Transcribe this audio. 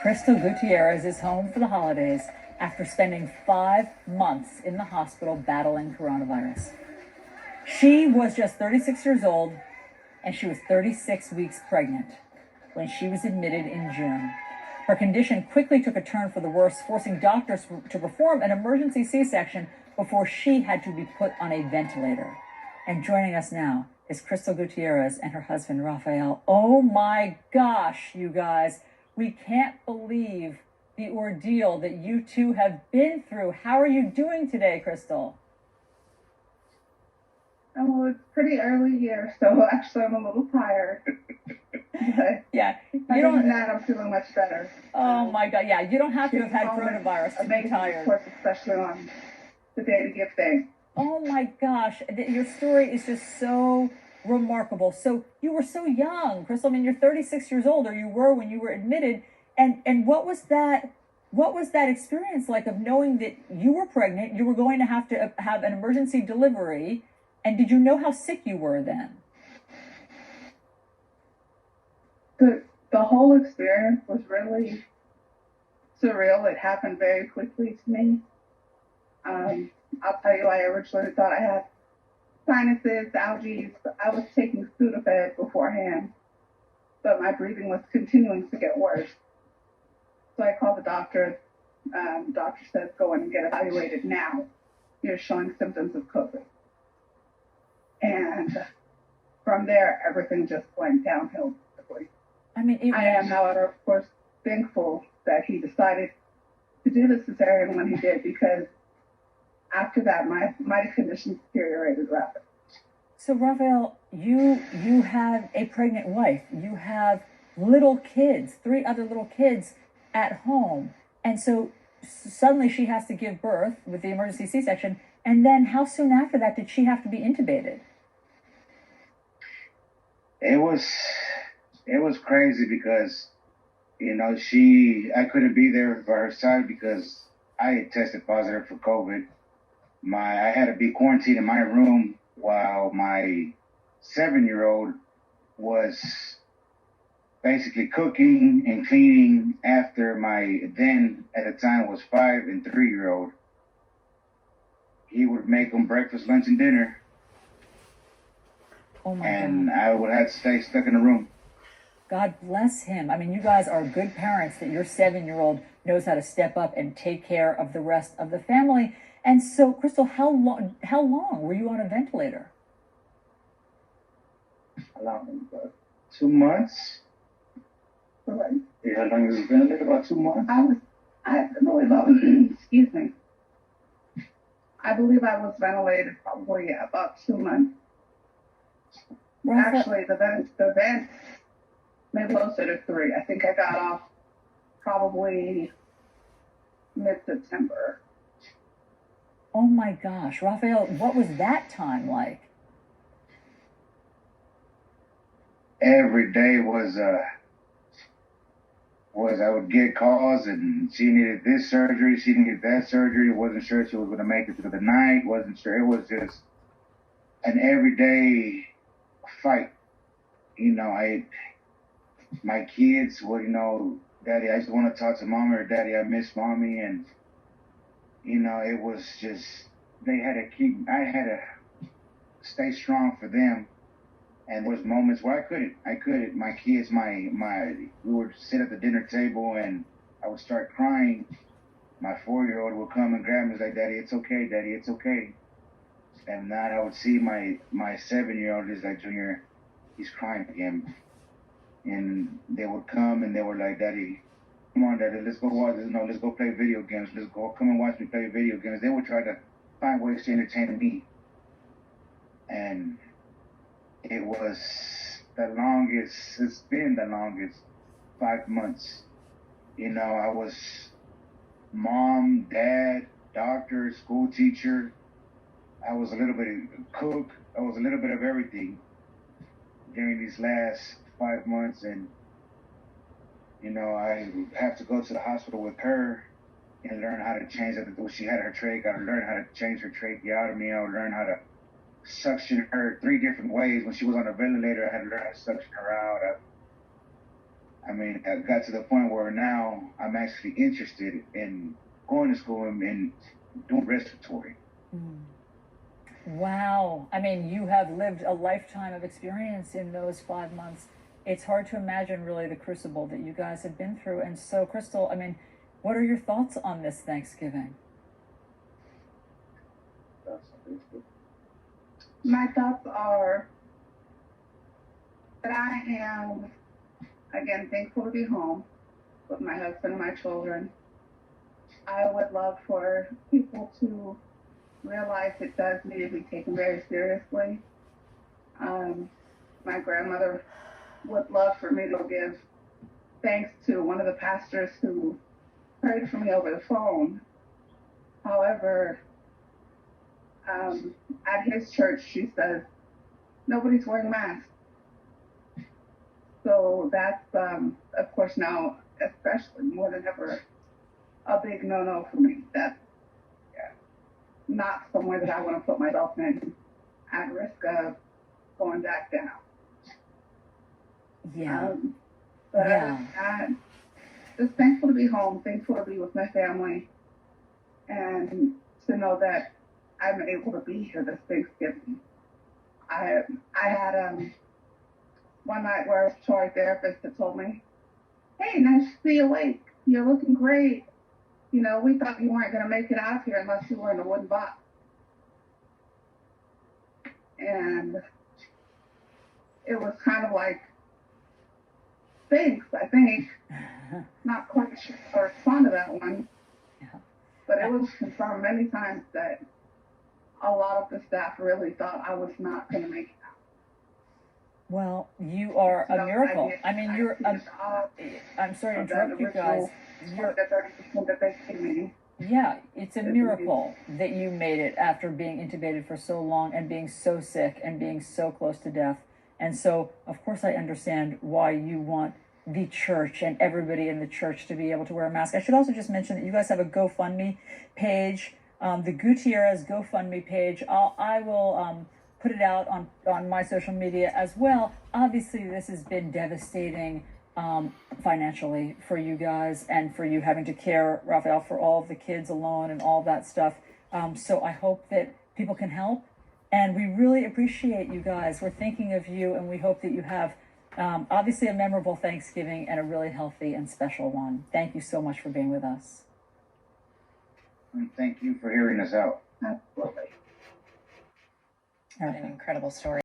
Crystal Gutierrez is home for the holidays after spending 5 months in the hospital battling coronavirus. She was just 36 years old and she was 36 weeks pregnant when she was admitted in June. Her condition quickly took a turn for the worse, forcing doctors to perform an emergency C-section before she had to be put on a ventilator. And joining us now is Crystal Gutierrez and her husband, Rafael. Oh my gosh, you guys. We can't believe the ordeal that you two have been through. How are you doing today, Crystal? Oh, well, it's pretty early here, so actually I'm a little tired. But yeah, other than that, I'm feeling much better. Oh my God, yeah, you don't have to have had coronavirus to be tired. Of course, especially on the day to give thanks. Oh my gosh, your story is just so remarkable. So you were so young, Crystal. I mean, you're 36 years old, or you were when you were admitted. And what was that experience like of knowing that you were pregnant, you were going to have an emergency delivery, and did you know how sick you were then? The whole experience was really surreal. It happened very quickly to me. I'll tell you, I originally thought I had sinuses, allergies. I was taking Sudafed beforehand, but my breathing was continuing to get worse. So I called the doctor. The doctor says, go in and get evaluated now. You're showing symptoms of COVID. And from there, everything just went downhill quickly. I mean, I am, however, of course, thankful that he decided to do the cesarean when he did, because after that, my condition deteriorated rapidly. So, Rafael, you have a pregnant wife. You have little kids, 3 other little kids at home. And so suddenly she has to give birth with the emergency C-section. And then how soon after that did she have to be intubated? It was crazy because, I couldn't be there for her side because I had tested positive for COVID. I had to be quarantined in my room while my 7-year-old was basically cooking and cleaning after my then at the time was 5 and 3-year-old. He would make them breakfast, lunch, and dinner. Oh my and God. I would have to stay stuck in the room. God bless him. I mean, you guys are good parents that your 7-year-old knows how to step up and take care of the rest of the family. And so, Crystal, how long were you on a ventilator? How long? About 2 months. Right. Yeah, how long was you ventilated? About 2 months. I believe I was, excuse me. I believe I was ventilated probably about 2 months. Actually, the vent maybe closer to 3. I think I got off probably mid-September. Oh my gosh, Rafael, what was that time like? Every day was I would get calls and she needed this surgery, she needed that surgery, wasn't sure she was going to make it through the night, wasn't sure. It was just an everyday fight. My kids would, Daddy, I just want to talk to Mommy, or Daddy, I miss Mommy. And, it was just, I had to stay strong for them. And there was moments where I couldn't. My kids, we would sit at the dinner table and I would start crying. My 4-year-old would come and grab me, like, Daddy, it's okay, Daddy, it's okay. And then I would see my 7-year-old, is like, Junior, he's crying again. And they would come and they were like, Daddy, come on, Daddy, let's go watch, let's go play video games. Come and watch me play video games. They would try to find ways to entertain me. And it was it's been the longest 5 months. I was mom, dad, doctor, school teacher. I was a little bit of cook. I was a little bit of everything during these last 5 months. And, I have to go to the hospital with her and learn how to change it. She had her trach. I learned how to change her tracheotomy. I learned how to suction her 3 different ways. When she was on a ventilator, I had to learn how to suction her out. I mean, I got to the point where now I'm actually interested in going to school and doing respiratory. Wow. I mean, you have lived a lifetime of experience in those 5 months. It's hard to imagine really the crucible that you guys have been through. And so, Crystal, I mean, what are your thoughts on this Thanksgiving? My thoughts are that I am, again, thankful to be home with my husband and my children. I would love for people to realize it does need to be taken very seriously. My grandmother would love for me to give thanks to one of the pastors who prayed for me over the phone. However, at his church, she says, nobody's wearing masks. So that's, of course, now, especially more than ever, a big no-no for me. That's not somewhere that I want to put myself in at risk of going back down. Yeah. But Yeah. other than that, just thankful to be home, thankful to be with my family, and to know that I'm able to be here this Thanksgiving. I had one night where a story therapist had told me, "Hey, nice to see you awake. You're looking great. You know, we thought you weren't going to make it out here unless you were in a wooden box." And it was kind of like, thanks, I think. Not quite sure how to respond to that one. Yeah. But it was confirmed many times that a lot of the staff really thought I was not going to make it out. Well, you are a miracle. I mean, you're I'm sorry to interrupt you guys. You're, the 30% that they gave me. yeah, it's a miracle that you made it after being intubated for so long and being so sick and being so close to death. And so, of course, I understand why you want the church and everybody in the church to be able to wear a mask. I should also just mention that you guys have a GoFundMe page, the Gutierrez GoFundMe page. I will put it out on my social media as well. Obviously, this has been devastating financially for you guys and for you having to care, Raphael, for all of the kids alone and all that stuff. So I hope that people can help. And we really appreciate you guys. We're thinking of you, and we hope that you have obviously a memorable Thanksgiving and a really healthy and special one. Thank you so much for being with us. And thank you for hearing us out. Absolutely. What an incredible story.